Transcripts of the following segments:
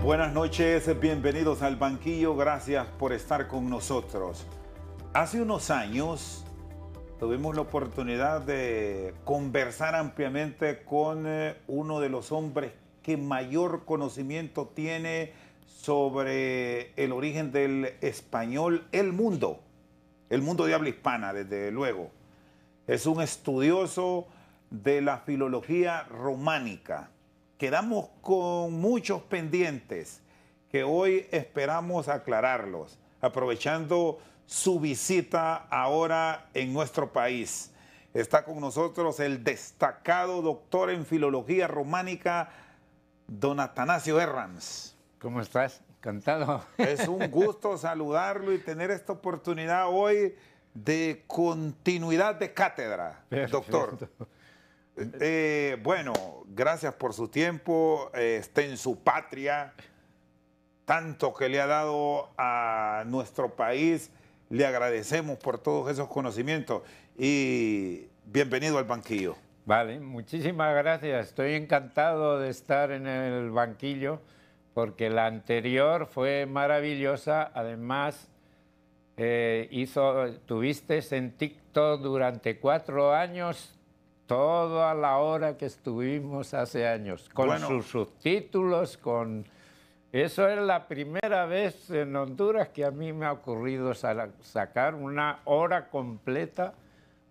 Buenas noches, bienvenidos al banquillo, gracias por estar con nosotros. Hace unos años tuvimos la oportunidad de conversar ampliamente con uno de los hombres que mayor conocimiento tiene sobre el origen del español, el mundo de habla hispana, desde luego. Es un estudioso de la filología románica. Quedamos con muchos pendientes que hoy esperamos aclararlos, aprovechando su visita ahora en nuestro país. Está con nosotros el destacado doctor en filología románica, don Atanasio Herranz. ¿Cómo estás? Encantado. Es un gusto saludarlo y tener esta oportunidad hoy de continuidad de cátedra, doctor. Bueno, gracias por su tiempo, está en su patria, tanto que le ha dado a nuestro país, le agradecemos por todos esos conocimientos y bienvenido al banquillo. Vale, muchísimas gracias, estoy encantado de estar en el banquillo porque la anterior fue maravillosa, además tuviste en TikTok durante 4 años, toda la hora que estuvimos hace años, con sus subtítulos, con... Eso es la primera vez en Honduras que a mí me ha ocurrido sacar una hora completa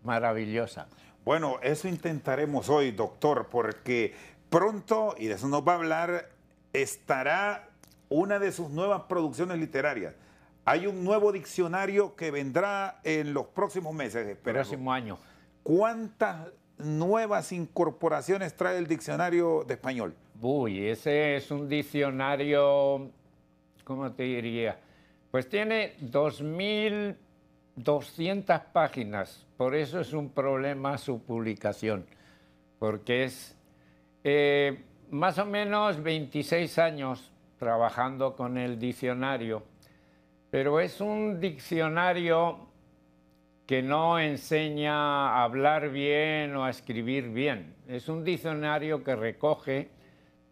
maravillosa. Bueno, eso intentaremos hoy, doctor, porque pronto, y de eso nos va a hablar, estará una de sus nuevas producciones literarias. Hay un nuevo diccionario que vendrá en los próximos meses, espero. Próximo año. ¿Cuántas nuevas incorporaciones trae el diccionario de español? Uy, ese es un diccionario, ¿cómo te diría? Pues tiene 2.200 páginas, por eso es un problema su publicación, porque es más o menos 26 años trabajando con el diccionario, pero es un diccionario que no enseña a hablar bien o a escribir bien. Es un diccionario que recoge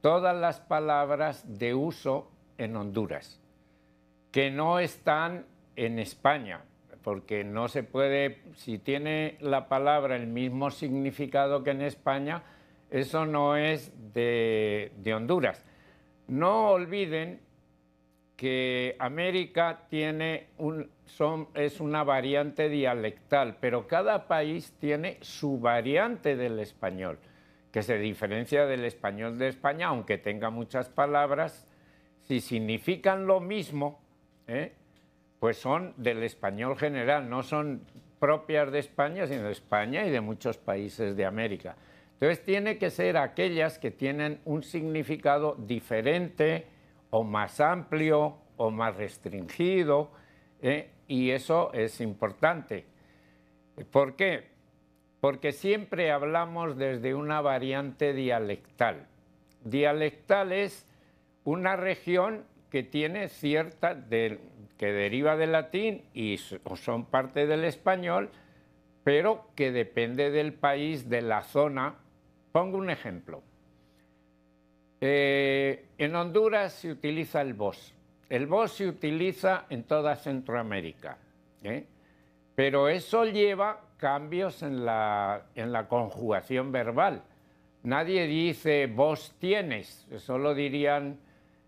todas las palabras de uso en Honduras, que no están en España, porque no se puede, si tiene la palabra el mismo significado que en España, eso no es de Honduras. No olviden que América es una variante dialectal, pero cada país tiene su variante del español, que se diferencia del español de España, aunque tenga muchas palabras, si significan lo mismo, pues son del español general, no son propias de España, sino de España y de muchos países de América. Entonces tiene que ser aquellas que tienen un significado diferente o más amplio o más restringido, y eso es importante. ¿Por qué? Porque siempre hablamos desde una variante dialectal. Dialectal es una región que tiene que deriva del latín y son parte del español, pero que depende del país, de la zona. Pongo un ejemplo. En Honduras se utiliza el vos. El vos se utiliza en toda Centroamérica, pero eso lleva cambios en la conjugación verbal. Nadie dice vos tienes, eso lo dirían,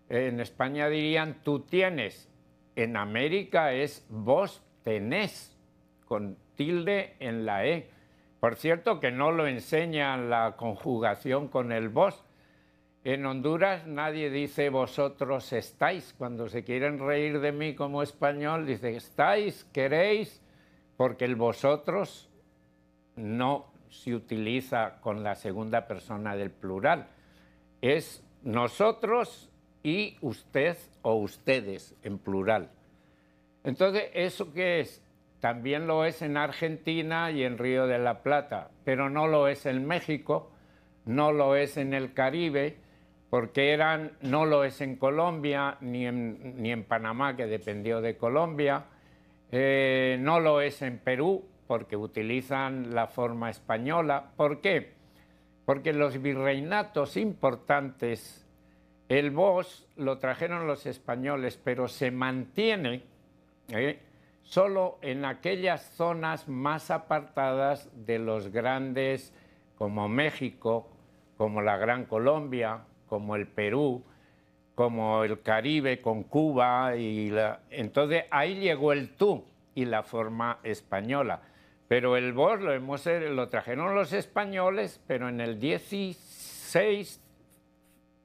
en España dirían tú tienes. En América es vos tenés, con tilde en la E. Por cierto que no lo enseñan la conjugación con el vos. En Honduras nadie dice vosotros estáis. Cuando se quieren reír de mí como español, dice estáis, queréis, porque el vosotros no se utiliza con la segunda persona del plural. Es nosotros y usted o ustedes en plural. Entonces, ¿eso qué es? También lo es en Argentina y en Río de la Plata, pero no lo es en México, no lo es en el Caribe, porque no lo es en Colombia, ni en Panamá, que dependió de Colombia, no lo es en Perú, porque utilizan la forma española. ¿Por qué? Porque los virreinatos importantes El vos lo trajeron los españoles, pero se mantiene solo en aquellas zonas más apartadas de los grandes, como México, como la Gran Colombia, como el Perú, como el Caribe con Cuba. Entonces ahí llegó el tú y la forma española. Pero el vos lo trajeron los españoles, pero en el 16,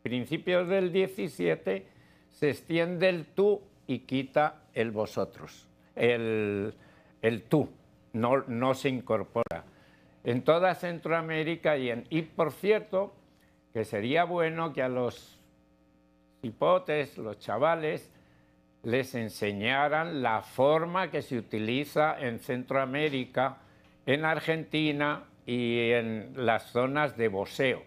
principios del 17, se extiende el tú y quita el vosotros. El tú no se incorpora. En toda Centroamérica y por cierto, que sería bueno que a los hipotes, los chavales, les enseñaran la forma que se utiliza en Centroamérica, en Argentina y en las zonas de voseo.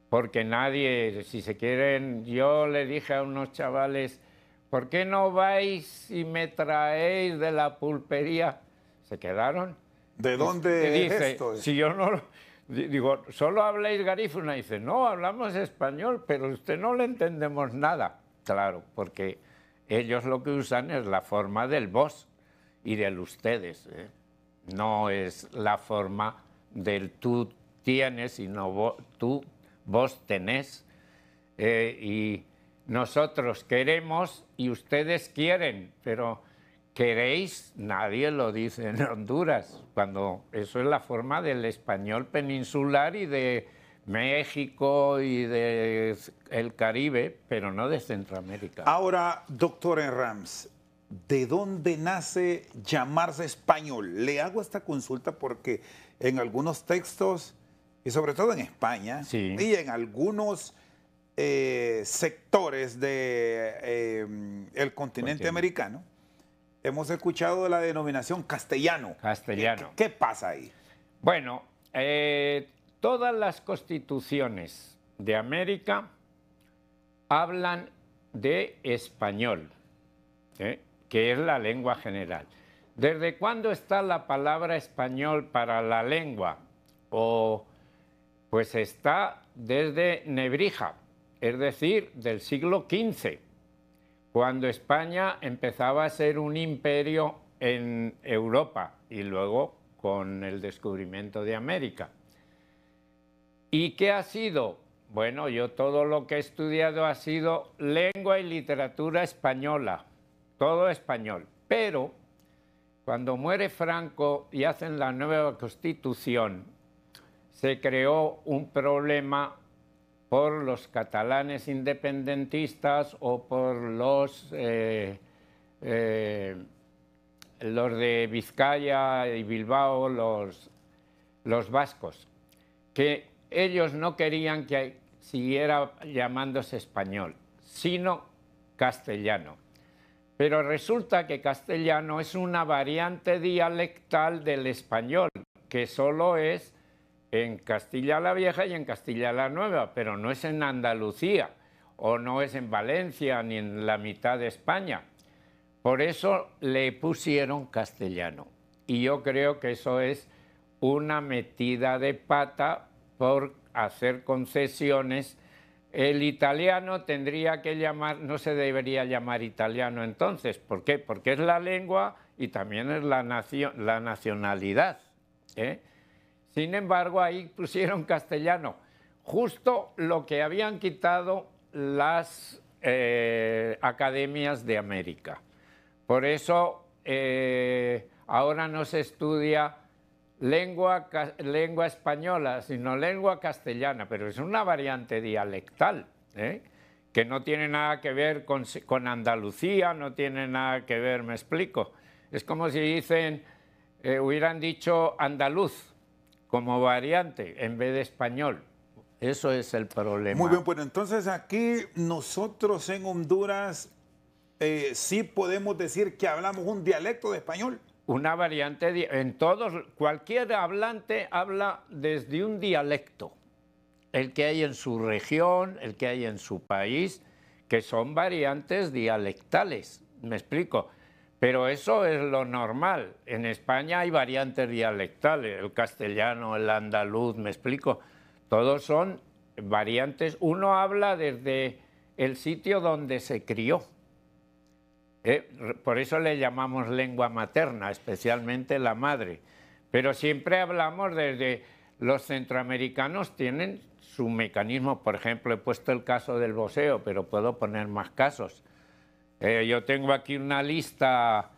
Porque nadie, si se quieren, yo le dije a unos chavales, ¿por qué no vais y me traéis de la pulpería? Se quedaron. ¿De dónde es dice, esto? Si yo no... Digo, ¿solo habláis garífuna? Dice, no, hablamos español, pero usted no le entendemos nada. Claro, porque ellos lo que usan es la forma del vos y del ustedes. No es la forma del tú tienes, sino vos tenés. Y nosotros queremos y ustedes quieren, pero queréis, nadie lo dice en Honduras, cuando eso es la forma del español peninsular y de México y de el Caribe, pero no de Centroamérica. Ahora, doctor Enrams, ¿de dónde nace llamarse español? Le hago esta consulta porque en algunos textos, y sobre todo en España, Sí. y en algunos sectores del continente americano, hemos escuchado de la denominación castellano. Castellano. ¿Qué pasa ahí? Bueno, todas las constituciones de América hablan de español, que es la lengua general. ¿Desde cuándo está la palabra español para la lengua? Pues está desde Nebrija, es decir, del siglo XV, cuando España empezaba a ser un imperio en Europa y luego con el descubrimiento de América. ¿Y qué ha sido? Bueno, yo todo lo que he estudiado ha sido lengua y literatura española, todo español. Pero cuando muere Franco y hacen la nueva Constitución, se creó un problema por los catalanes independentistas o por los de Vizcaya y Bilbao, los vascos, que ellos no querían que siguiera llamándose español, sino castellano. Pero resulta que castellano es una variante dialectal del español, que solo es en Castilla la Vieja y en Castilla la Nueva, pero no es en Andalucía, o no es en Valencia, ni en la mitad de España. Por eso le pusieron castellano. Y yo creo que eso es una metida de pata por hacer concesiones. El italiano tendría que llamar, no se debería llamar italiano entonces. ¿Por qué? Porque es la lengua y también es la nacionalidad. Sin embargo, ahí pusieron castellano, justo lo que habían quitado las academias de América. Por eso ahora no se estudia lengua española, sino lengua castellana, pero es una variante dialectal, que no tiene nada que ver con Andalucía, no tiene nada que ver, me explico. Es como si dicen, hubieran dicho andaluz como variante en vez de español. Eso es el problema. Muy bien, pues entonces aquí nosotros en Honduras sí podemos decir que hablamos un dialecto de español. Una variante, en todos, cualquier hablante habla desde un dialecto, el que hay en su región, el que hay en su país, que son variantes dialectales, me explico. Pero eso es lo normal. En España hay variantes dialectales, el castellano, el andaluz, me explico. Todos son variantes. Uno habla desde el sitio donde se crió. Por eso le llamamos lengua materna, especialmente la madre. Pero siempre hablamos desde los centroamericanos tienen su mecanismo. Por ejemplo, he puesto el caso del voseo, pero puedo poner más casos. Yo tengo aquí una lista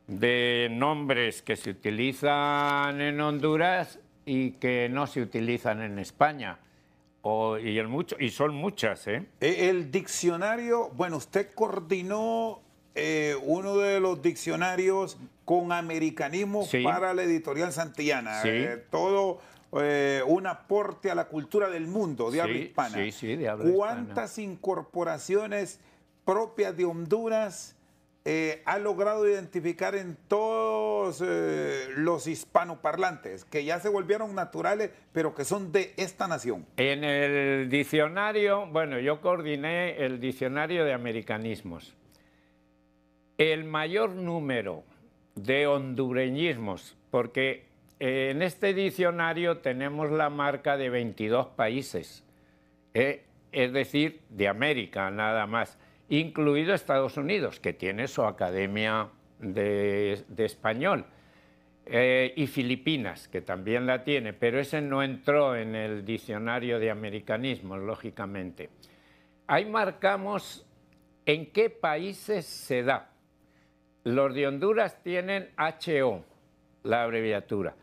de nombres que se utilizan en Honduras y que no se utilizan en España. Y son muchas, ¿eh? El diccionario, bueno, usted coordinó uno de los diccionarios con americanismo Sí. para la editorial Santillana. Sí. Todo un aporte a la cultura del mundo de habla hispana. Sí, sí, de habla hispana. ¿Cuántas incorporaciones propias de Honduras ha logrado identificar en todos los hispanoparlantes, que ya se volvieron naturales, pero que son de esta nación? En el diccionario, bueno, yo coordiné el diccionario de americanismos. El mayor número de hondureñismos, porque en este diccionario tenemos la marca de 22 países, es decir, de América nada más, incluido Estados Unidos, que tiene su academia de español, y Filipinas, que también la tiene, pero ese no entró en el diccionario de americanismos, lógicamente. Ahí marcamos en qué países se da. Los de Honduras tienen HO, la abreviatura,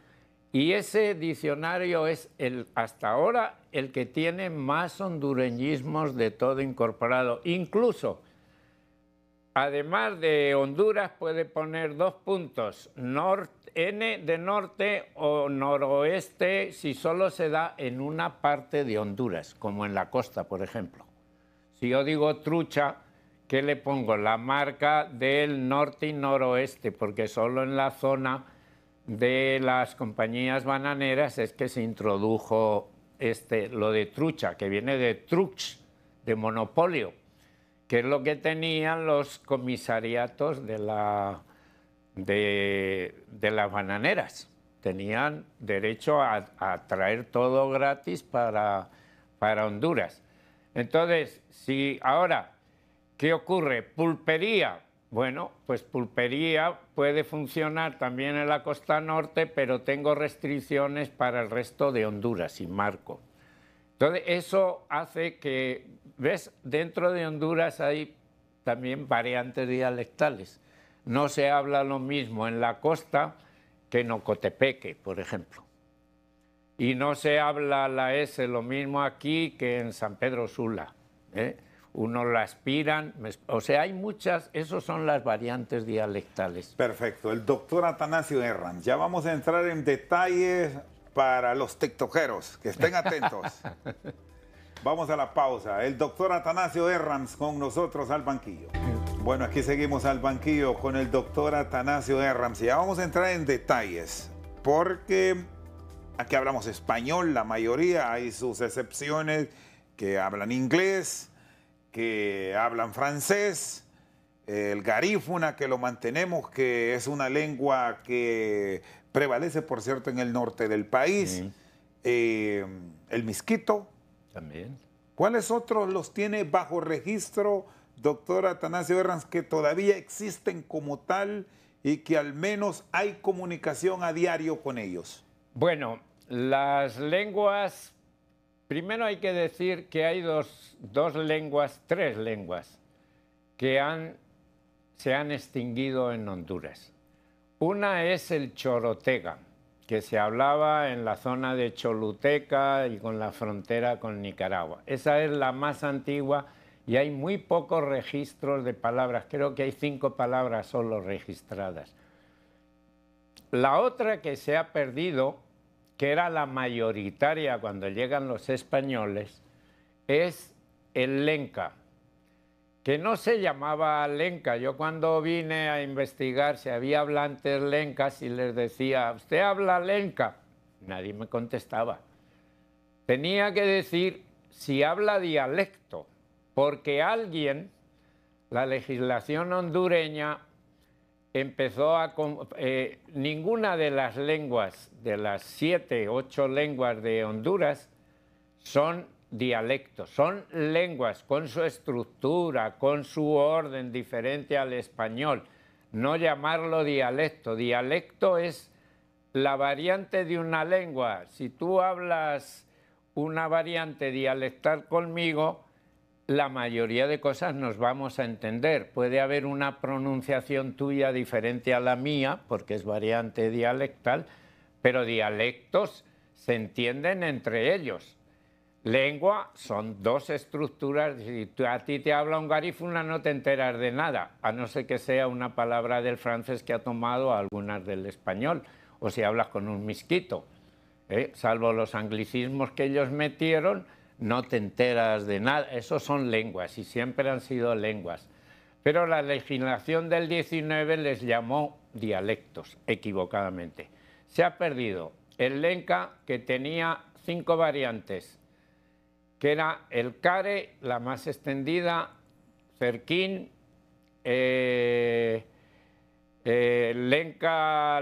y ese diccionario es hasta ahora el que tiene más hondureñismos de todo incorporado. Incluso, además de Honduras, puede poner 2 puntos, N de norte o noroeste, si solo se da en una parte de Honduras, como en la costa, por ejemplo. Si yo digo trucha, ¿qué le pongo? La marca del norte y noroeste, porque solo en la zona de las compañías bananeras es que se introdujo lo de trucha, que viene de truch, de monopolio, que es lo que tenían los comisariatos de las bananeras. Tenían derecho a traer todo gratis para Honduras. Entonces, si ahora, ¿qué ocurre? Pulpería. Bueno, pues pulpería puede funcionar también en la costa norte, pero tengo restricciones para el resto de Honduras y marco. Entonces, eso hace que, ¿ves? Dentro de Honduras hay también variantes dialectales. No se habla lo mismo en la costa que en Ocotepeque, por ejemplo. Y no se habla la S lo mismo aquí que en San Pedro Sula, ¿eh? Unos la aspiran, o sea, hay muchas, esas son las variantes dialectales. Perfecto, el doctor Atanasio Herranz. Ya vamos a entrar en detalles para los tiktokeros, que estén atentos. Vamos a la pausa. El doctor Atanasio Herranz con nosotros al banquillo. Bueno, aquí seguimos al banquillo con el doctor Atanasio Herranz. Ya vamos a entrar en detalles, porque aquí hablamos español, la mayoría, hay sus excepciones que hablan inglés, que hablan francés, el garífuna que lo mantenemos, que es una lengua que prevalece, por cierto, en el norte del país, el misquito. También. ¿Cuáles otros los tiene bajo registro, doctor Atanasio Herranz, que todavía existen como tal y que al menos hay comunicación a diario con ellos? Bueno, las lenguas... Primero hay que decir que hay tres lenguas que se han extinguido en Honduras. Una es el chorotega, que se hablaba en la zona de Choluteca y con la frontera con Nicaragua. Esa es la más antigua y hay muy pocos registros de palabras. Creo que hay 5 palabras solo registradas. La otra que se ha perdido, que era la mayoritaria cuando llegan los españoles, es el lenca, que no se llamaba lenca. Yo cuando vine a investigar si había hablantes lencas y les decía, ¿usted habla lenca? Nadie me contestaba. Tenía que decir si habla dialecto, porque la legislación hondureña, empezó ninguna de las lenguas, de las 7, 8 lenguas de Honduras, son dialectos, son lenguas con su estructura, con su orden diferente al español. No llamarlo dialecto. Dialecto es la variante de una lengua. Si tú hablas una variante dialectal conmigo, la mayoría de cosas nos vamos a entender. Puede haber una pronunciación tuya diferente a la mía, porque es variante dialectal, pero dialectos se entienden entre ellos. Lengua son dos estructuras. Si a ti te habla un garífuna no te enteras de nada, a no ser que sea una palabra del francés que ha tomado algunas del español, o si hablas con un misquito. Salvo los anglicismos que ellos metieron, no te enteras de nada. Esos son lenguas y siempre han sido lenguas. Pero la legislación del 19 les llamó dialectos, equivocadamente. Se ha perdido el lenca, que tenía 5 variantes, que era el care, la más extendida, cerquín, lenca,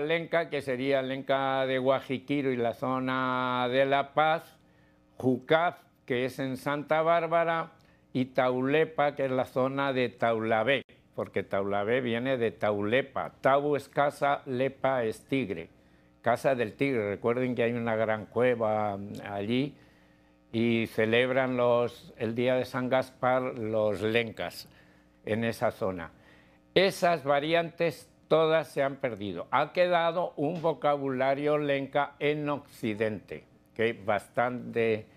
que sería lenca de Guajiquiro y la zona de La Paz, Jucaz, que es en Santa Bárbara, y Taulepa, que es la zona de Taulabé, porque Taulabé viene de Taulepa. Tau es casa, lepa es tigre, casa del tigre. Recuerden que hay una gran cueva allí y celebran el día de San Gaspar los lencas en esa zona. Esas variantes todas se han perdido. Ha quedado un vocabulario lenca en Occidente, que es bastante,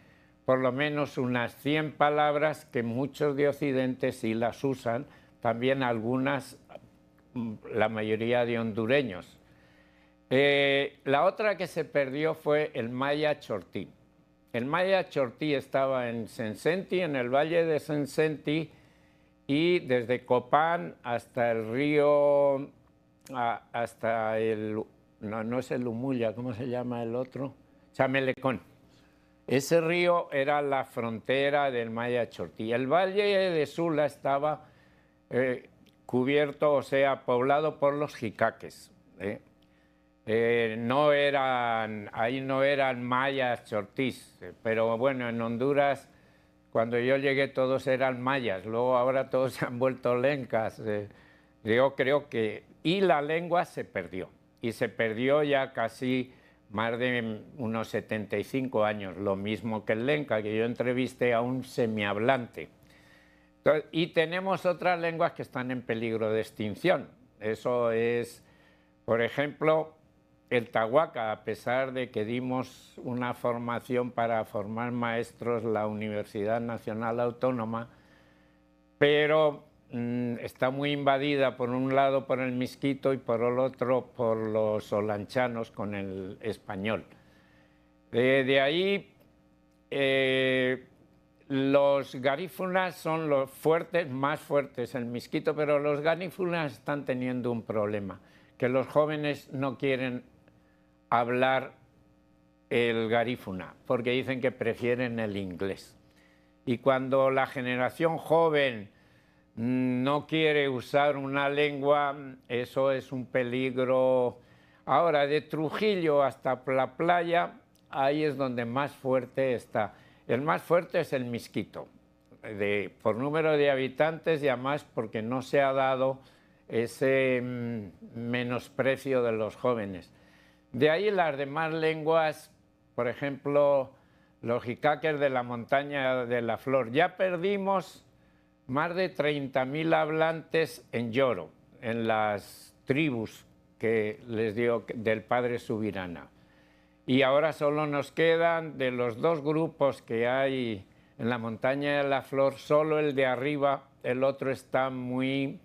por lo menos unas 100 palabras que muchos de Occidente sí las usan, también algunas, la mayoría de hondureños. La otra que se perdió fue el maya chortí. El maya chortí estaba en Sensenti, en el valle de Sensenti, y desde Copán hasta el río, hasta el, no es el Umuya, ¿cómo se llama el otro? Chamelecón. Ese río era la frontera del maya chortí. El valle de Sula estaba cubierto, o sea, poblado por los jicaques. Ahí no eran mayas chortís, pero bueno, en Honduras, cuando yo llegué, todos eran mayas, luego ahora todos se han vuelto lencas. Yo creo que... Y la lengua se perdió, y se perdió ya casi más de unos 75 años, lo mismo que el lenca, que yo entrevisté a un semihablante. Entonces, y tenemos otras lenguas que están en peligro de extinción. Eso es, por ejemplo, el tahuaca, a pesar de que dimos una formación para formar maestros la Universidad Nacional Autónoma, pero está muy invadida por un lado por el misquito y por el otro por los olanchanos con el español. De ahí los garífunas son los fuertes, más fuertes el misquito, pero los garífunas están teniendo un problema, que los jóvenes no quieren hablar el garífuna, porque dicen que prefieren el inglés. Y cuando la generación joven no quiere usar una lengua, eso es un peligro. Ahora, de Trujillo hasta la playa, ahí es donde más fuerte está. El más fuerte es el misquito, por número de habitantes y además porque no se ha dado ese menosprecio de los jóvenes. De ahí las demás lenguas, por ejemplo, los jicaques de la montaña de la flor. Ya perdimos más de 30.000 hablantes en Yoro, en las tribus que les dio del padre Subirana. Y ahora solo nos quedan, de los 2 grupos que hay en la montaña de la flor, solo el de arriba, el otro está muy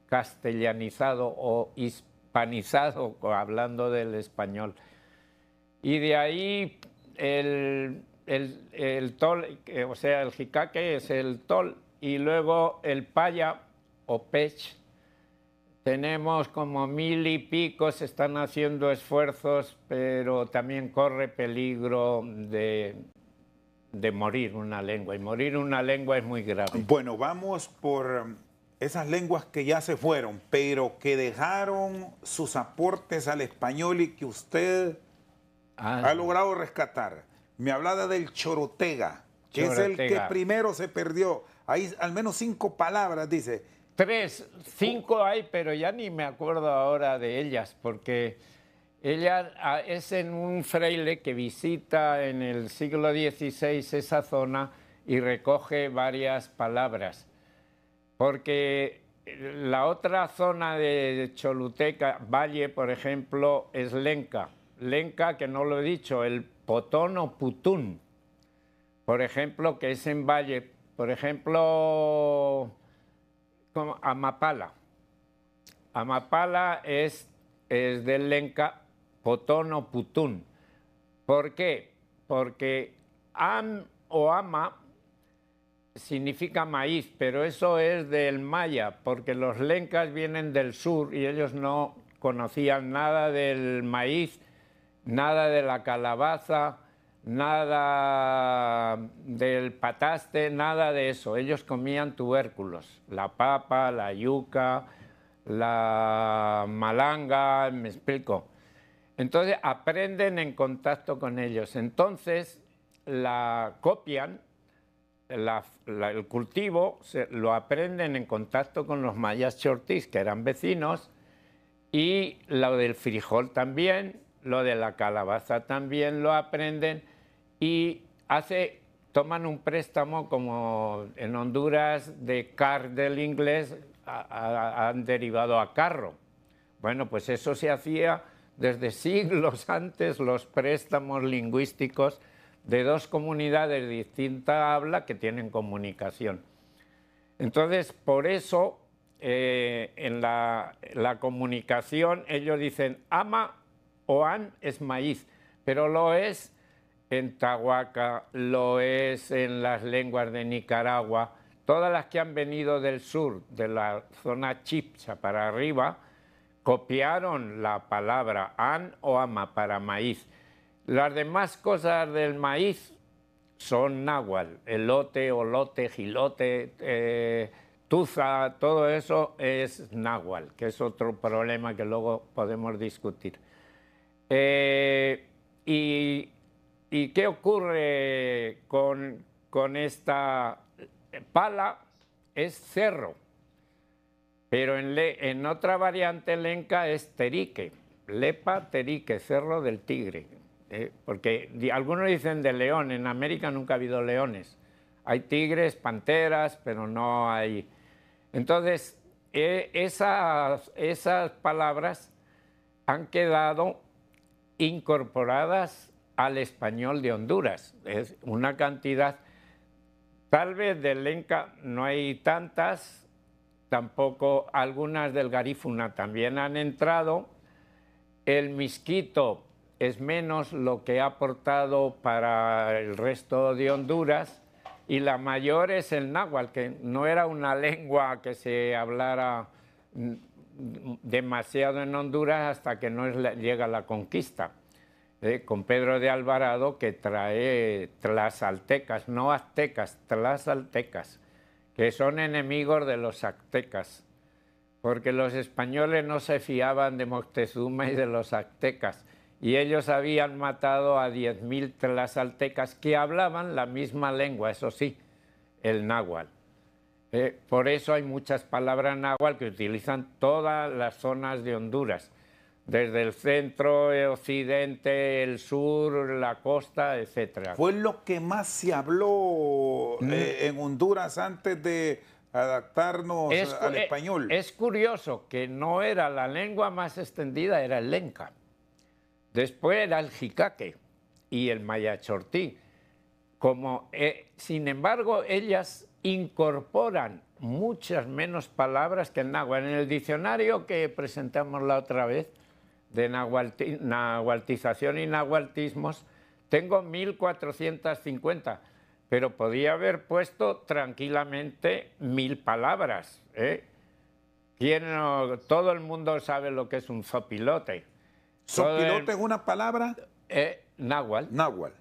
castellanizado o hispanizado, hablando del español. Y de ahí el tol, o sea, el jicaque es el tol, y luego el paya o pech. Tenemos como 1000 y pico, se están haciendo esfuerzos, pero también corre peligro de morir una lengua, y morir una lengua es muy grave. Bueno, vamos por esas lenguas que ya se fueron, pero que dejaron sus aportes al español y que usted ha logrado rescatar. Me hablaba del chorotega. Es el que Ortega. primero se perdió. Hay al menos 5 palabras, dice. 3, 5 hay, pero ya ni me acuerdo ahora de ellas, porque ella es en un fraile que visita en el siglo XVI esa zona y recoge varias palabras. Porque la otra zona de Choluteca, Valle, por ejemplo, es Lenca. Lenca, que no lo he dicho, el Potón o Putún, por ejemplo, que es en Valle. Por ejemplo, como Amapala. Amapala es del Lenca, Potón o Putún. ¿Por qué? Porque am o ama significa maíz, pero eso es del maya, porque los lencas vienen del sur y ellos no conocían nada del maíz, nada de la calabaza, nada del pataste, nada de eso. Ellos comían tubérculos, la papa, la yuca, la malanga, me explico. Entonces aprenden en contacto con ellos. Entonces la copian, el cultivo lo aprenden en contacto con los mayas chortís, que eran vecinos, y lo del frijol también, lo de la calabaza también lo aprenden, y toman un préstamo como en Honduras de car del inglés, han derivado a carro. Bueno, pues eso se hacía desde siglos antes, los préstamos lingüísticos de dos comunidades de distinta habla que tienen comunicación. Entonces, por eso, en la comunicación, ellos dicen ama o an es maíz, pero lo es en Tahuaca, lo es en las lenguas de Nicaragua, todas las que han venido del sur, de la zona chipcha para arriba, copiaron la palabra an o ama para maíz. Las demás cosas del maíz son náhuatl, elote, olote, jilote, tuza, todo eso es náhuatl, que es otro problema que luego podemos discutir. ¿Y qué ocurre con esta pala? Es cerro, pero en otra variante lenca es terique, lepa, terique, cerro del tigre. Porque algunos dicen de león, en América nunca ha habido leones. Hay tigres, panteras, pero no hay. Entonces, esas palabras han quedado incorporadas al español de Honduras. Es una cantidad, tal vez del lenca no hay tantas, tampoco algunas del garífuna también han entrado. El misquito es menos lo que ha aportado para el resto de Honduras, y la mayor es el náhuatl, que no era una lengua que se hablara demasiado en Honduras hasta que no llega la conquista, con Pedro de Alvarado, que trae tlaxaltecas, no aztecas, tlaxaltecas, que son enemigos de los aztecas, porque los españoles no se fiaban de Moctezuma y de los aztecas, y ellos habían matado a 10.000 tlaxaltecas que hablaban la misma lengua, eso sí, el náhuatl. Por eso hay muchas palabras náhuatl que utilizan todas las zonas de Honduras, desde el centro, el occidente, el sur, la costa, etc. Fue lo que más se habló en Honduras antes de adaptarnos al español. Es curioso que no era la lengua más extendida, era el lenca. Después era el jicaque y el maya chortí. Sin embargo, ellas incorporan muchas menos palabras que el náhuatl. En el diccionario que presentamos la otra vez, de nahualtización y nahualtismos, tengo 1450, pero podía haber puesto tranquilamente 1000 palabras. Todo el mundo sabe lo que es un zopilote. ¿Zopilote es una palabra? Náhuatl. Náhuatl.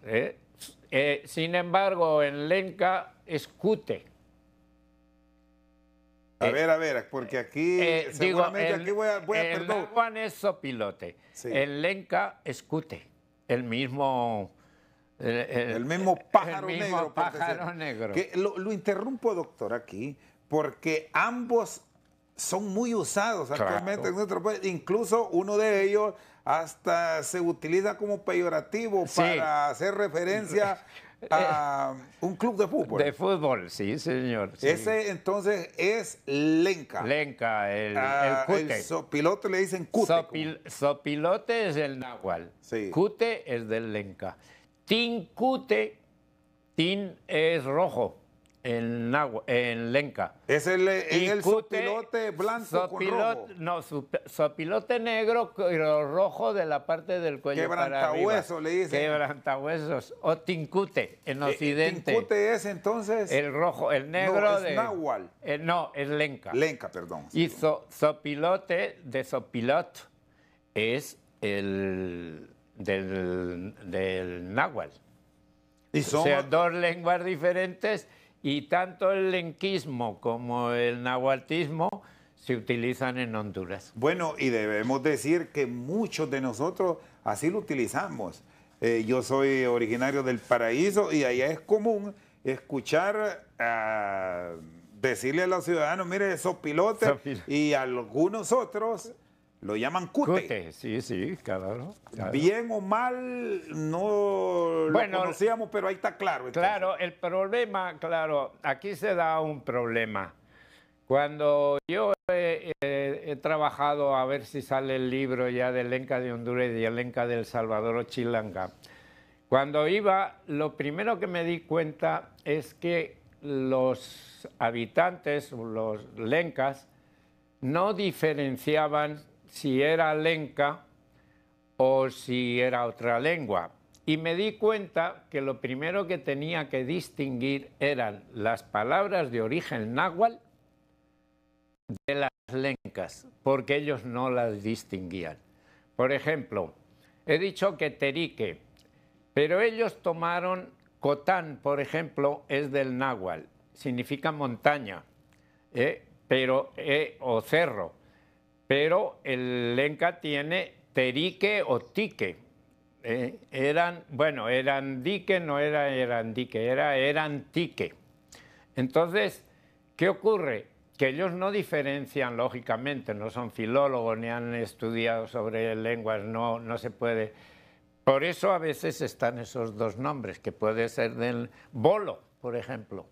Sin embargo, en lenca es cute. A ver, porque aquí seguramente aquí voy a el náhuatl es zopilote, sí. El lenca es cute, el mismo El mismo pájaro el mismo negro. pájaro negro. Que lo interrumpo, doctor, aquí, porque ambos son muy usados actualmente Claro. en nuestro país. Incluso uno de ellos hasta se utiliza como peyorativo Sí. para hacer referencia a un club de fútbol. De fútbol, sí, señor. Sí. Ese entonces es lenca. Lenca, el cute. El sopilote le dicen cute. Sopilote es el náhuatl. Sí. Cute es del lenca. Tin cute, tin es rojo en lenca. Es el Y cute, sopilote blanco con rojo. No, sopilote negro, pero rojo de la parte del cuello para arriba. Quebrantahuesos le dicen. Quebrantahuesos. O tincute en occidente. Tincute es entonces. El rojo, el negro No, es de... náhuatl. No, es lenca. Lenca, perdón. Y sopilote de sopilot es el del náhuatl. Y O son, sea, dos lenguas diferentes y tanto el lenquismo como el nahuatlismo se utilizan en Honduras. bueno, y debemos decir que muchos de nosotros así lo utilizamos. Yo soy originario del Paraíso y allá es común escuchar decirle a los ciudadanos, mire, sopilote, y algunos otros lo llaman cute. Cute, sí, sí, claro. Bien o mal, no Bueno, lo conocíamos, pero ahí está claro. Entonces. Claro, el problema, claro, aquí se da un problema. Cuando yo he trabajado a ver si sale el libro ya del Lenca de Honduras y el Lenca del Salvador o Chilanga, cuando iba, lo primero que me di cuenta es que los habitantes, los lencas, no diferenciaban si era lenca o si era otra lengua. Y me di cuenta que lo primero que tenía que distinguir eran las palabras de origen náhuatl de las lencas, porque ellos no las distinguían. Por ejemplo, he dicho que terique, pero ellos tomaron cotán, por ejemplo, es del náhuatl, significa montaña, o cerro, pero el lenca tiene terique o tique. Eran dique, no eran dique, eran tique. Entonces, ¿qué ocurre? Que ellos no diferencian, lógicamente, no son filólogos ni han estudiado sobre lenguas, no se puede. Por eso a veces están esos dos nombres, que puede ser del bolo, por ejemplo.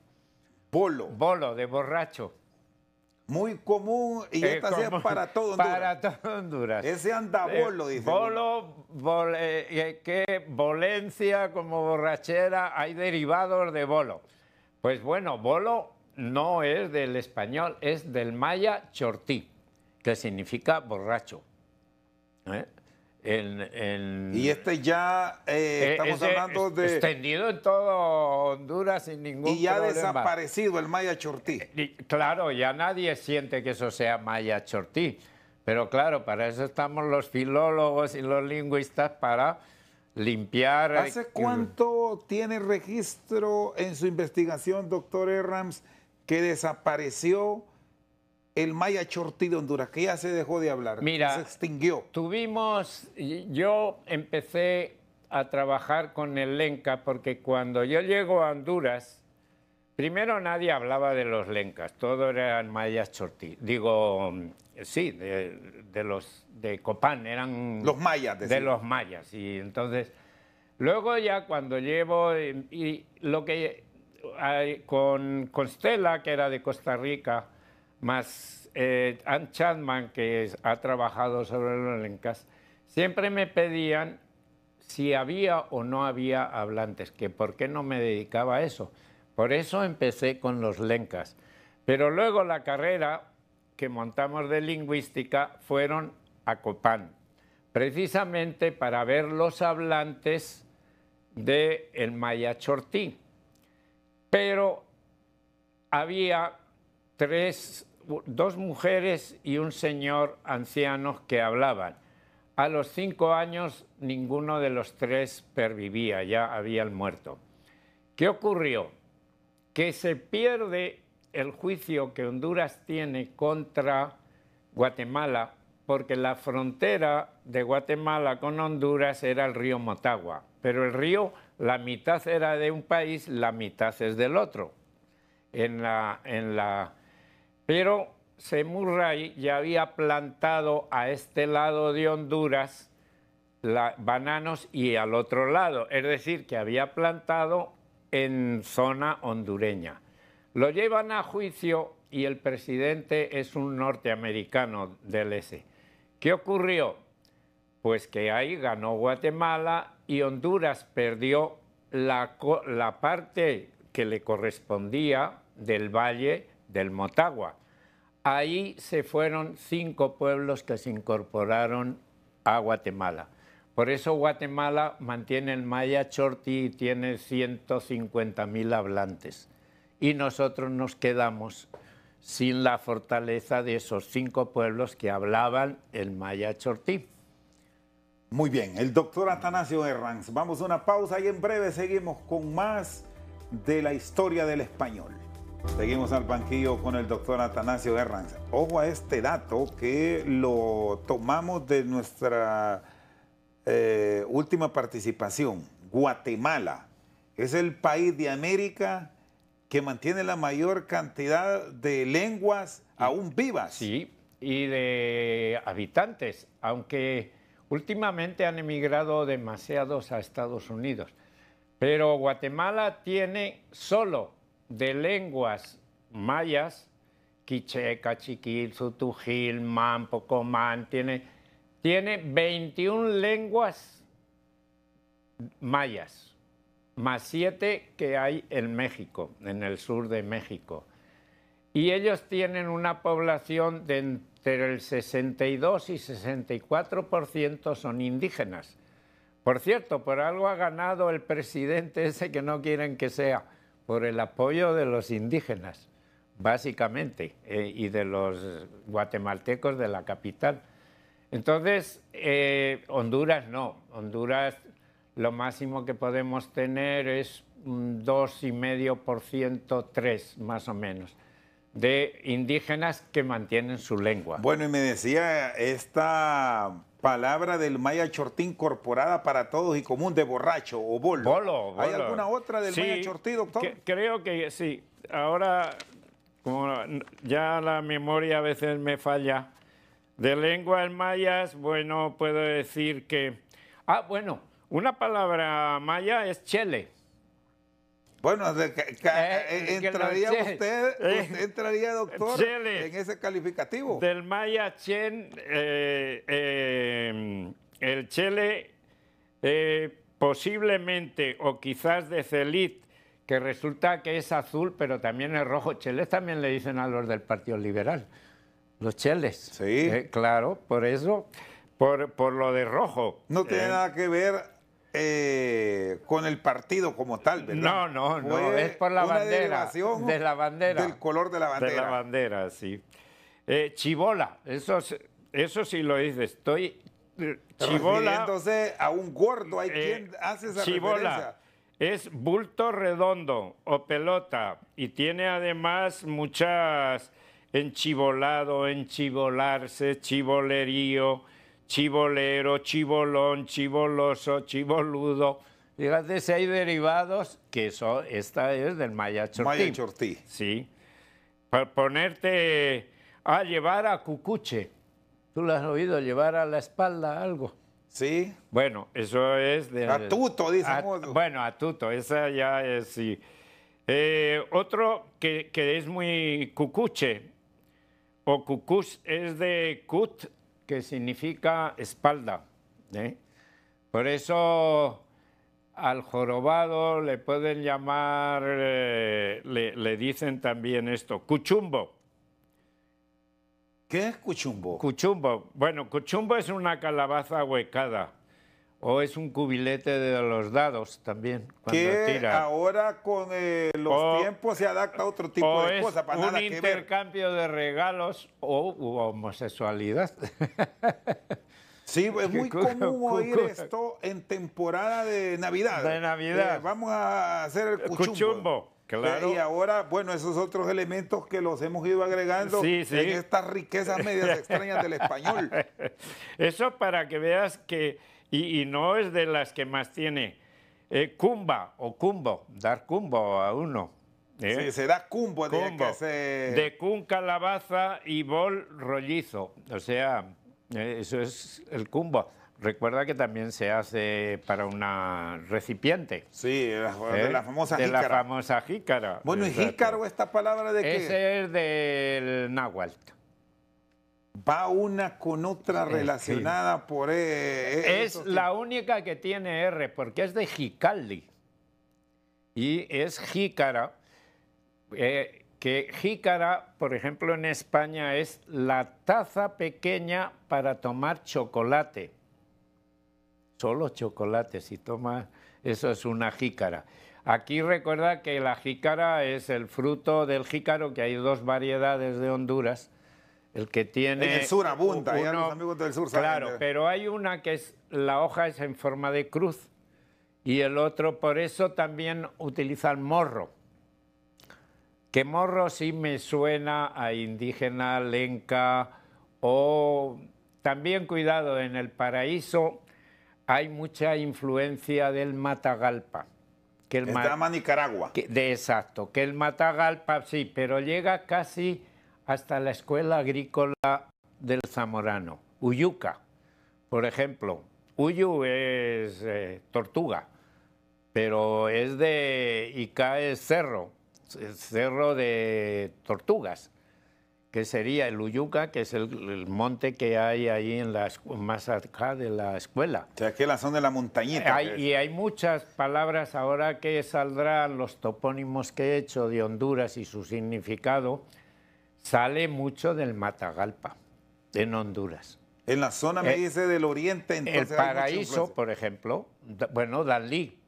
Bolo. Bolo, de borracho. Muy común y esta sea para todo Honduras. Para todo Honduras. Ese anda bolo, dice. Bolo, que volencia como borrachera, hay derivados de bolo. Pues bueno, bolo no es del español, es del maya chortí, que significa borracho. Y ya estamos hablando de... extendido en todo Honduras sin ningún problema. Y ya desaparecido el maya chortí. Claro, ya nadie siente que eso sea maya chortí. Pero claro, para eso estamos los filólogos y los lingüistas, para limpiar... ¿Hace cuánto tiene registro en su investigación, doctor Errams, que desapareció el maya chortí de Honduras, que ya se dejó de hablar, Mira, se extinguió? Yo empecé a trabajar con el lenca porque cuando yo llego a Honduras, primero nadie hablaba de los lencas, todo eran mayas chortí. Digo, sí, de Copán, eran... Los mayas. De los mayas, y entonces... Luego ya cuando llevo, y lo que con Stella, que era de Costa Rica, más Ann Chapman, que ha trabajado sobre los lencas, siempre me pedían si había o no había hablantes, que por qué no me dedicaba a eso. Por eso empecé con los lencas. Pero luego la carrera que montamos de lingüística fueron a Copán, precisamente para ver los hablantes del maya chortí. Pero había dos mujeres y un señor ancianos que hablaban. A los 5 años ninguno de los tres pervivía, ya habían muerto. ¿Qué ocurrió? Que se pierde el juicio que Honduras tiene contra Guatemala, porque la frontera de Guatemala con Honduras era el río Motagua. pero el río, la mitad era de un país, la mitad es del otro. Pero Semurray ya había plantado a este lado de Honduras bananos y al otro lado, es decir, que había plantado en zona hondureña. Lo llevan a juicio y el presidente es un norteamericano del S. ¿Qué ocurrió? Pues que ahí ganó Guatemala y Honduras perdió la parte que le correspondía del valle del Motagua. Ahí se fueron 5 pueblos que se incorporaron a Guatemala. Por eso Guatemala mantiene el maya chortí y tiene 150.000 hablantes. Y nosotros nos quedamos sin la fortaleza de esos 5 pueblos que hablaban el maya chortí. Muy bien, el doctor Atanasio Herranz. Vamos a una pausa y en breve seguimos con más de la historia del español. Seguimos al banquillo con el doctor Atanasio Herranz. Ojo a este dato que lo tomamos de nuestra última participación. Guatemala es el país de América que mantiene la mayor cantidad de lenguas aún vivas. Sí, y de habitantes, aunque últimamente han emigrado demasiados a Estados Unidos. Pero Guatemala tiene solo de lenguas mayas, quiché, cachiquil, sutujil, mampo, comán, tiene 21 lenguas mayas, más 7 que hay en México, en el sur de México. Y ellos tienen una población de entre el 62 y 64% son indígenas. Por cierto, por algo ha ganado el presidente ese que no quieren que sea, por el apoyo de los indígenas, básicamente, y de los guatemaltecos de la capital. Entonces, Honduras no. Honduras lo máximo que podemos tener es un 2,5%, 3 más o menos, de indígenas que mantienen su lengua. Bueno, y me decía esta palabra del maya chortí incorporada para todos y común de borracho o bolo. Bolo. ¿Hay alguna otra del sí, maya chortí, doctor? Creo que sí. Ahora, como ya la memoria a veces me falla, de lenguas mayas, bueno, puedo decir que... bueno, una palabra maya es chele. Bueno, entraría usted entraría, doctor, chele, en ese calificativo. Del maya chen, el chele posiblemente, o quizás de celit, que resulta que es azul, pero también es rojo. Cheles también le dicen a los del Partido Liberal, los cheles. Sí. Claro, por eso, por lo de rojo. No tiene nada que ver con el partido como tal, ¿verdad? No, es por la bandera, de la bandera. Del color de la bandera. De la bandera, sí. Chibola, eso sí lo dice, estoy... Chibola... Refiriéndose a un gordo, hay quien hace esa referencia. Es bulto redondo o pelota y tiene además muchas enchibolado, enchibolarse, chibolerío, chibolero, chibolón, chiboloso, chiboludo. Fíjate si hay derivados que esta es del maya chortí. Maya chortí. Sí. Para ponerte a llevar a cucuche. ¿Tú lo has oído? Llevar a la espalda algo. Sí. Bueno, eso es de... Atuto, dicen. Bueno, atuto, esa ya es, sí. Otro que es muy cucuche, o cucús, es de cut, que significa espalda. Por eso al jorobado le pueden llamar, le dicen también esto, cuchumbo. ¿Qué es cuchumbo? Cuchumbo. Bueno, cuchumbo es una calabaza huecada. O es un cubilete de los dados también. Que tira. Ahora con los tiempos se adapta a otro tipo de cosas. Para nada que ver. Un intercambio de regalos o homosexualidad. Sí, es muy común oír esto en temporada de Navidad. De Navidad. Vamos a hacer el cuchumbo. Claro. Y ahora, bueno, esos otros elementos que los hemos ido agregando en estas riquezas medias extrañas del español. Eso para que veas que, y no es de las que más tiene, Cumba o cumbo, dar cumbo a uno. Sí, se da cumbo, Cumbo, de cun calabaza y bol rollizo. O sea, eso es el cumbo. Recuerda que también se hace para una recipiente. Sí, de la famosa de jícara. La famosa jícara. Bueno, ¿y jícaro esta palabra de qué? Ese es del náhuatl. Va una con otra relacionada por... es la única que tiene R, porque es de Jicaldi. Y es jícara, que jícara, por ejemplo, en España es la taza pequeña para tomar chocolate. Solo chocolate, si tomas, eso es una jícara. Aquí recuerda que la jícara es el fruto del jícaro, que hay dos variedades de Honduras. El que tiene... En el sur abunda, ya los amigos del sur saben. Claro, pero hay una que es, la hoja es en forma de cruz y el otro, por eso también utilizan morro. Que morro sí me suena a indígena, lenca, o también, cuidado, en el paraíso hay mucha influencia del Matagalpa. Que el llama Nicaragua. Exacto, que el Matagalpa sí, pero llega casi hasta la escuela agrícola del Zamorano. Uyuca, por ejemplo. Uyu es tortuga, pero es de Ica, es cerro de tortugas, que sería el Uyuca, que es el monte que hay ahí en más acá de la escuela. O sea, aquí en la zona de la montañita. Y hay muchas palabras ahora que saldrán, los topónimos que he hecho de Honduras y su significado, sale mucho del Matagalpa, en Honduras. En la zona, me dice, del oriente, entonces el paraíso, por ejemplo, bueno, Danlí.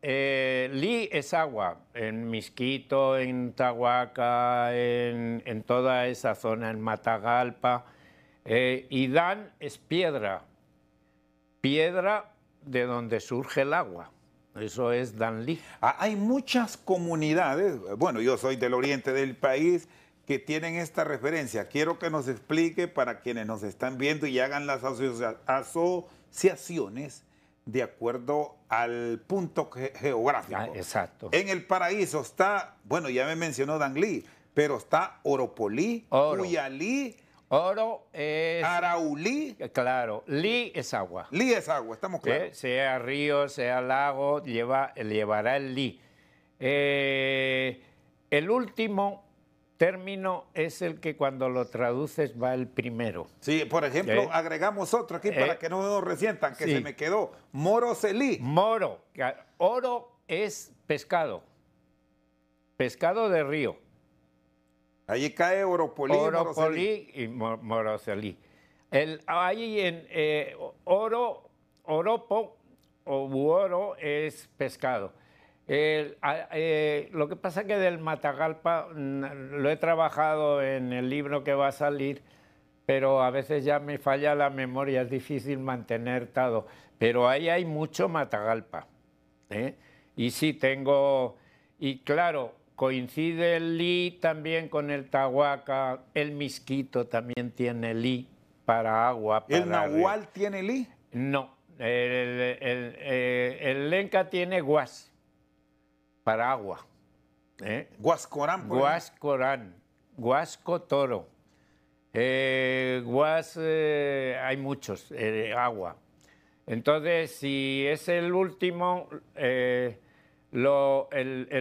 Li es agua, en Misquito, en Tahuaca, en toda esa zona, en Matagalpa. Y Dan es piedra, piedra de donde surge el agua. Eso es Danlí. Hay muchas comunidades, bueno, yo soy del oriente del país, que tienen esta referencia. Quiero que nos explique para quienes nos están viendo y hagan las asociaciones de acuerdo al punto geográfico. Exacto. En el paraíso está, bueno, ya me mencionó Danlí, pero está Oropolí, Cuyalí, Oro es... Araulí. Claro, Li es agua. Li es agua, estamos claros. Sea río, sea lago, llevará el Li. El último término es el que cuando lo traduces va el primero. Sí, por ejemplo, agregamos otro aquí para que no nos resientan, que se me quedó. Moroselí. Moro. Oro es pescado. Pescado de río. Allí cae Oropolí. Oropolí y Moroselí. Ahí en oropo o oro es pescado. Lo que pasa es que del Matagalpa lo he trabajado en el libro que va a salir, pero a veces ya me falla la memoria, es difícil mantener todo. Pero ahí hay mucho Matagalpa. Y sí tengo, y claro, coincide el Li también con el Tahuaca, el Misquito también tiene Li para agua. ¿El Nahual tiene Li? No, el Lenca tiene Guas. Para agua. Guascorán. Guascorán, Guasco Toro. Hay muchos, agua. Entonces, si es el último, el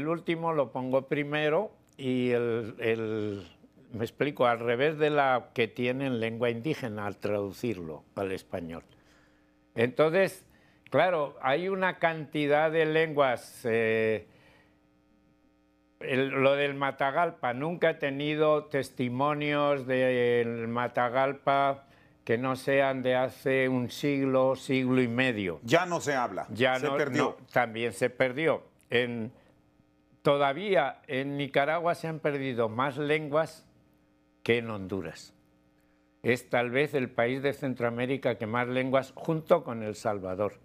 último lo pongo primero y me explico, al revés de la que tiene en lengua indígena al traducirlo al español. Entonces, claro, hay una cantidad de lenguas. Lo del Matagalpa, nunca he tenido testimonios del Matagalpa que no sean de hace un siglo, siglo y medio. Ya no se habla, se perdió. No, también se perdió. Todavía en Nicaragua se han perdido más lenguas que en Honduras. Es tal vez el país de Centroamérica que más lenguas, junto con El Salvador.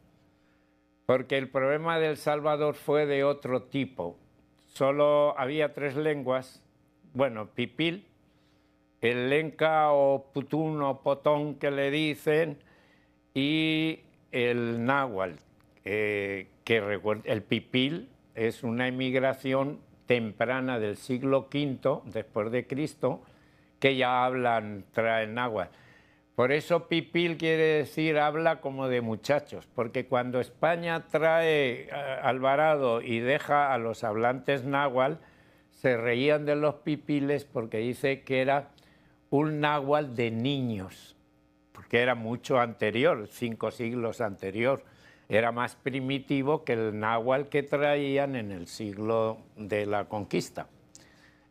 Porque el problema de El Salvador fue de otro tipo. Solo había 3 lenguas, bueno, pipil, el lenca o putún o potón que le dicen, y el náhuatl. el pipil es una emigración temprana del siglo V después de Cristo, que ya traen náhuatl. Por eso pipil quiere decir habla como de muchachos, porque cuando España trae Alvarado y deja a los hablantes náhuatl, se reían de los pipiles porque dice que era un náhuatl de niños, porque era mucho anterior, 5 siglos anterior. Era más primitivo que el náhuatl que traían en el siglo de la conquista.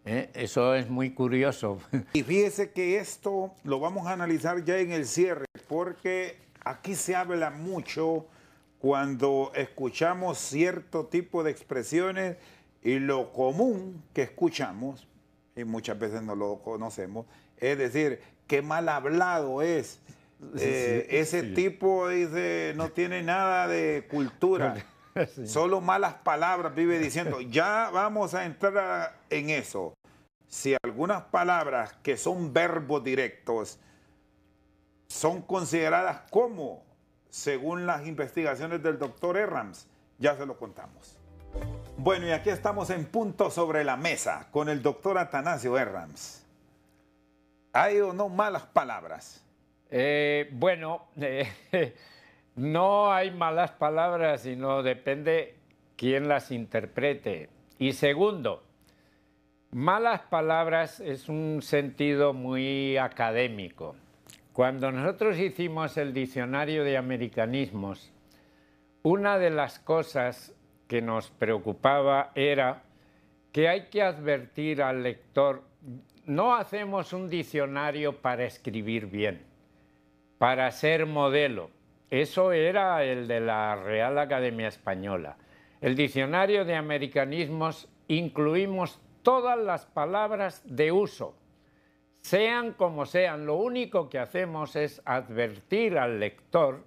Eso es muy curioso. Y fíjese que esto lo vamos a analizar ya en el cierre, porque aquí se habla mucho cuando escuchamos cierto tipo de expresiones y lo común que escuchamos, y muchas veces no lo conocemos, es decir, qué mal hablado es. Ese tipo dice, no tiene nada de cultura, sí. Solo malas palabras vive diciendo. Ya vamos a entrar en eso. Si algunas palabras que son verbos directos son consideradas como, según las investigaciones del doctor Herrams, ya se lo contamos. Bueno, y aquí estamos en Punto sobre la Mesa con el doctor Atanasio Herrams. ¿Hay o no malas palabras? No hay malas palabras, sino depende quién las interprete. Y segundo, malas palabras es un sentido muy académico. Cuando nosotros hicimos el diccionario de americanismos, una de las cosas que nos preocupaba era que hay que advertir al lector, no hacemos un diccionario para escribir bien, para ser modelo. Eso era el de la Real Academia Española. El diccionario de americanismos incluimos todas las palabras de uso, sean como sean. Lo único que hacemos es advertir al lector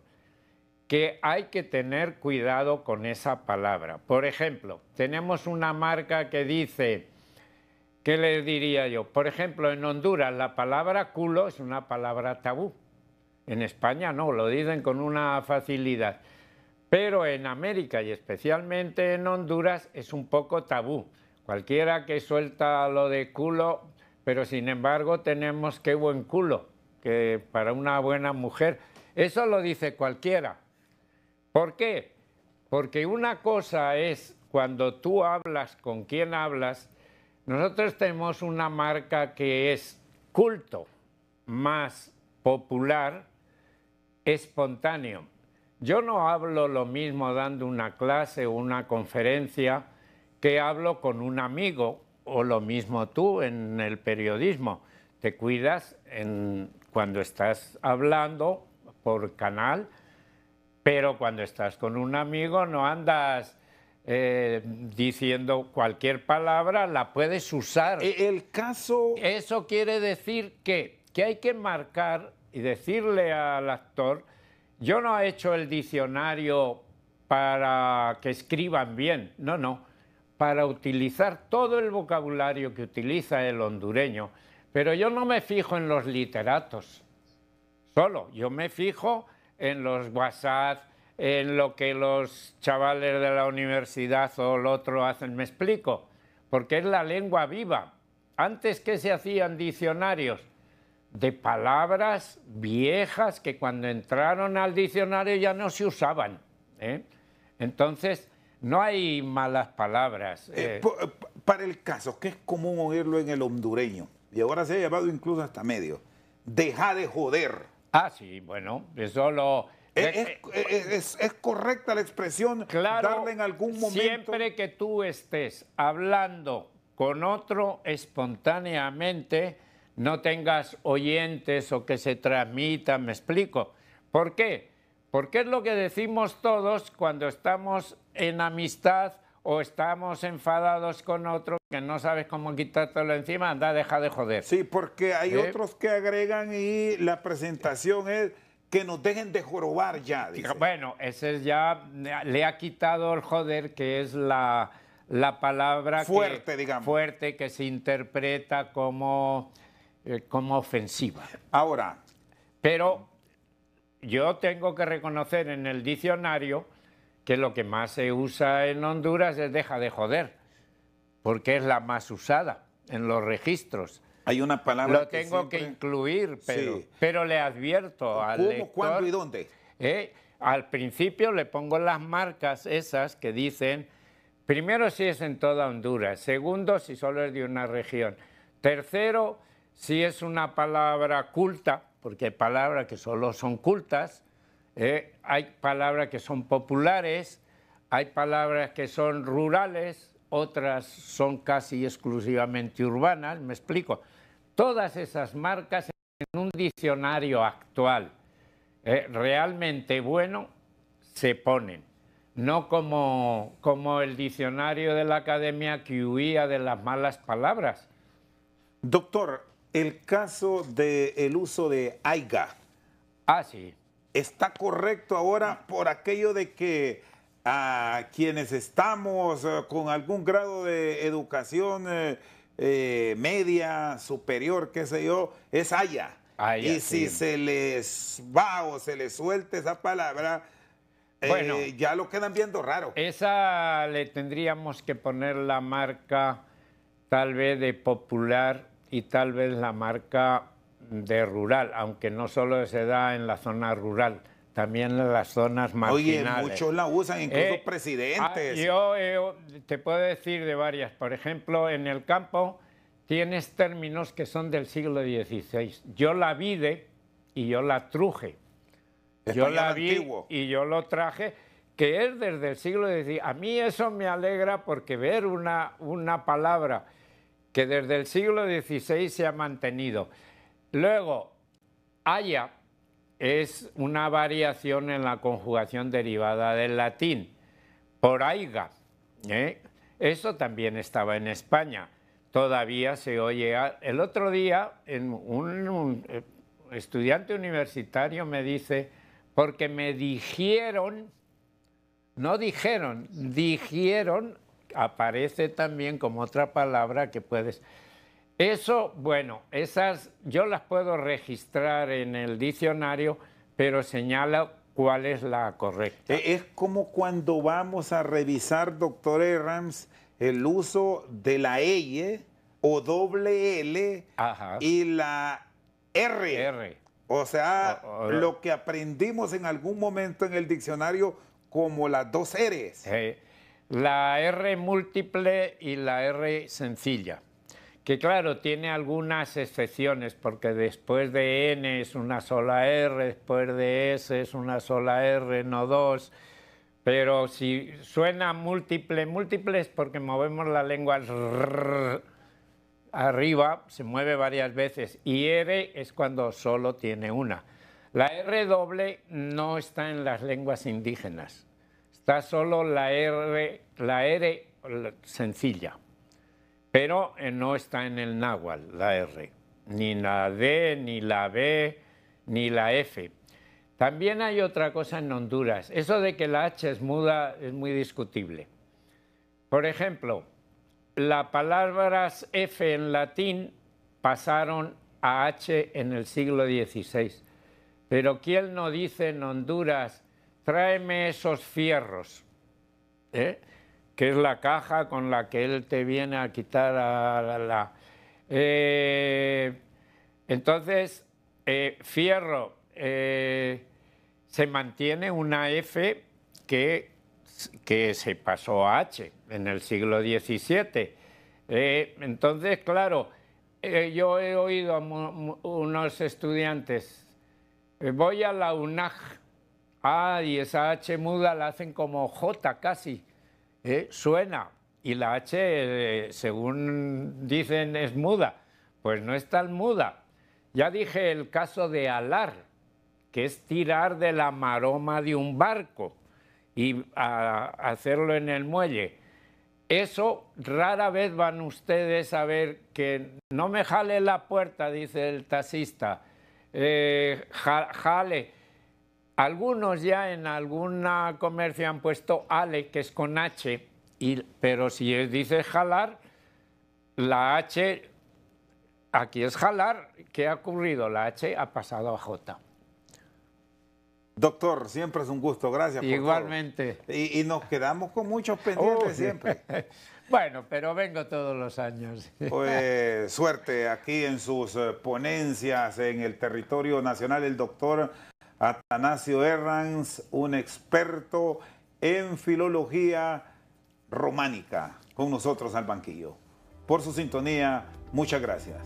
que hay que tener cuidado con esa palabra. Por ejemplo, tenemos una marca que dice, ¿qué le diría yo? Por ejemplo, en Honduras la palabra culo es una palabra tabú. En España no, lo dicen con una facilidad. Pero en América y especialmente en Honduras es un poco tabú. Cualquiera que suelta lo de culo, pero sin embargo tenemos qué buen culo, que para una buena mujer. Eso lo dice cualquiera. ¿Por qué? Porque una cosa es cuando tú hablas con quien hablas. Nosotros tenemos una marca que es culto, más popular, espontáneo. Yo no hablo lo mismo dando una clase o una conferencia que hablo con un amigo, o lo mismo tú en el periodismo. Te cuidas cuando estás hablando por canal, pero cuando estás con un amigo no andas diciendo cualquier palabra, la puedes usar. El caso... Eso quiere decir que hay que marcar y decirle al actor, yo no he hecho el diccionario para que escriban bien, no, para utilizar todo el vocabulario que utiliza el hondureño, pero yo no me fijo en los literatos solo, yo me fijo en los WhatsApp, en lo que los chavales de la universidad o el otro hacen, me explico, porque es la lengua viva. Antes que se hacían diccionarios de palabras viejas que cuando entraron al diccionario ya no se usaban, Entonces, no hay malas palabras. Para el caso, que es común oírlo en el hondureño, y ahora se ha llevado incluso hasta medio, deja de joder. Ah, sí, bueno, eso lo... ¿Es correcta la expresión? Claro, darle en algún momento... Siempre que tú estés hablando con otro espontáneamente, no tengas oyentes o que se transmita, me explico. ¿Por qué? Porque es lo que decimos todos cuando estamos en amistad o estamos enfadados con otro que no sabes cómo quitártelo encima, anda, deja de joder. Sí, porque hay otros que agregan y la presentación es que nos dejen de jorobar ya, dice. Bueno, ese ya le ha quitado el joder, que es la palabra fuerte, digamos. Fuerte, que se interpreta como ofensiva. Ahora. Pero yo tengo que reconocer en el diccionario que lo que más se usa en Honduras es deja de joder, porque es la más usada en los registros. Hay una palabra Lo tengo que incluir, pero le advierto al ¿Cómo, lector, cuándo y dónde? Al principio le pongo las marcas esas que dicen, primero, si es en toda Honduras; segundo, si solo es de una región; tercero, si es una palabra culta, porque hay palabras que solo son cultas, hay palabras que son populares, hay palabras que son rurales, otras son casi exclusivamente urbanas, me explico. Todas esas marcas en un diccionario actual realmente bueno se ponen, no como el diccionario de la academia que huía de las malas palabras. Doctor, el caso del uso de aiga. Sí. ¿Está correcto ahora por aquello de que a quienes estamos con algún grado de educación media, superior, qué sé yo, es haya? Y si se les va o se les suelta esa palabra, bueno, ya lo quedan viendo raro. Esa le tendríamos que poner la marca tal vez de popular y tal vez la marca de rural, aunque no solo se da en la zona rural, también en las zonas marginales. Oye, muchos la usan, incluso presidentes. Yo te puedo decir de varias. Por ejemplo, en el campo tienes términos que son del siglo XVI. Yo la vide y yo la truje. Yo la vi antiguo. Y yo lo traje, que es desde el siglo XVI. A mí eso me alegra porque ver una palabra que desde el siglo XVI se ha mantenido. Luego, haya es una variación en la conjugación derivada del latín, por aiga. Eso también estaba en España. Todavía se oye. El otro día, un estudiante universitario me dice, porque me dijeron, no dijeron, dijeron, aparece también como otra palabra que puedes... Eso, bueno, esas yo las puedo registrar en el diccionario, pero señala cuál es la correcta. Es como cuando vamos a revisar, doctor Herranz, el uso de la eye o doble L y la R. O sea, lo que aprendimos en algún momento en el diccionario como las dos R's. La R múltiple y la R sencilla. Que claro, tiene algunas excepciones, porque después de N es una sola R, después de S es una sola R, no dos. Pero si suena múltiple, múltiple es porque movemos la lengua arriba, se mueve varias veces, y R es cuando solo tiene una. La R doble no está en las lenguas indígenas, está solo la R sencilla. Pero no está en el náhuatl, la R, ni la D, ni la B, ni la F. También hay otra cosa en Honduras. Eso de que la H es muda es muy discutible. Por ejemplo, las palabras F en latín pasaron a H en el siglo XVI. Pero ¿quién no dice en Honduras, tráeme esos fierros? Que es la caja con la que él te viene a quitar a entonces, fierro, se mantiene una F que se pasó a H en el siglo XVII. Entonces, claro, yo he oído a unos estudiantes, voy a la UNAG, y esa H muda la hacen como J casi. Suena, y la H, según dicen, es muda. Pues no es tan muda. Ya dije el caso de alar, que es tirar de la maroma de un barco y hacerlo en el muelle. Eso rara vez van ustedes a ver que no me jale la puerta, dice el taxista, jale. Algunos ya en alguna comercio han puesto ale, que es con H, pero si dice jalar, la H, aquí es jalar. ¿Qué ha ocurrido? La H ha pasado a J. Doctor, siempre es un gusto, gracias por Igualmente. todo. Y nos quedamos con muchos pendientes siempre. Bueno, pero vengo todos los años. Pues, suerte aquí en sus ponencias en el territorio nacional, el doctor Atanasio Herranz, un experto en filología románica, con nosotros al banquillo. Por su sintonía, muchas gracias.